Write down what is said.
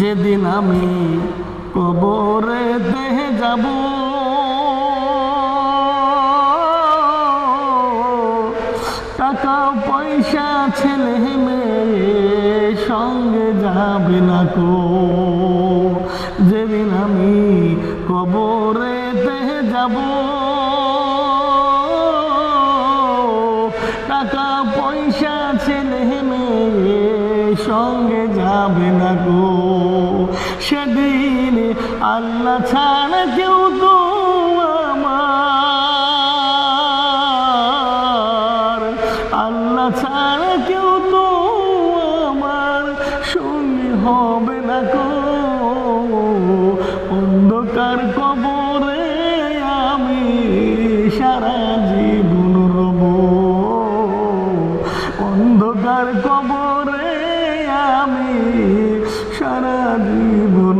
যেদিন আমি কবরেতে যাব, টাকা পয়সা ছেলে মেয়ে সঙ্গে যাবে না কো। যেদিন আমি কবরেতে যাব, টাকা পয়সা ছেলে মেয়ে সঙ্গে যাবে না গো। সেদিন আল্লাহ ছাড়া কেউ তো আমার, আল্লাহ ছাড়া কেউ তো আমার সঙ্গী হবে না গো। অন্ধকার কবরে আমি সারা জীবন রব, অন্ধকার কবরে আমি সারা জীবন